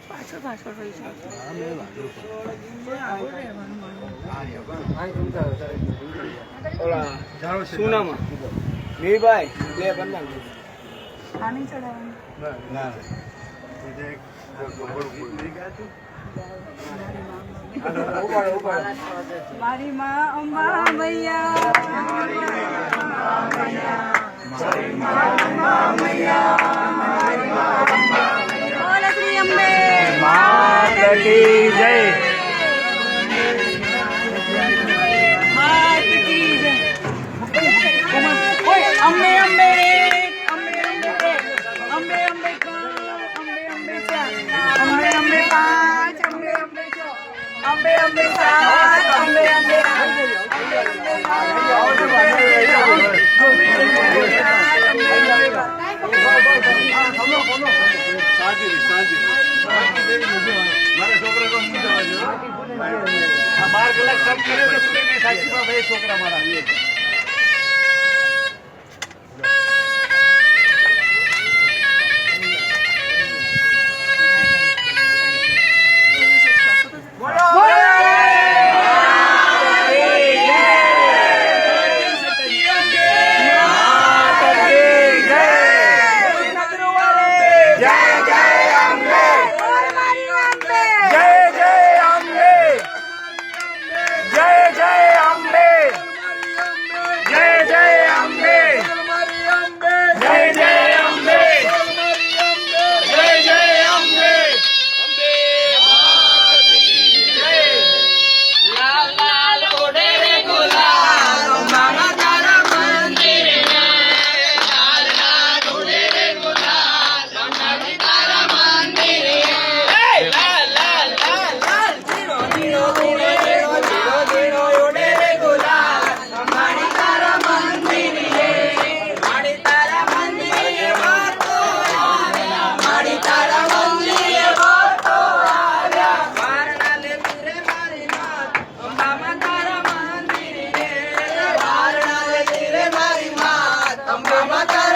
પાછળ પાછળ રહી છે શું નામ મીરભાઈ લે બંધન આની ચડાવવાની મારી માં અંબા મૈયા બોલ શ્રી અંબે માત કી જય માત કી જય અંબે અંબે અંબે અંબે અંબે અંબે અંબે પાંચ અંબે અંબે અંબે અંબે સાત અંબે અંબે છોકરા મારા અંબા માતા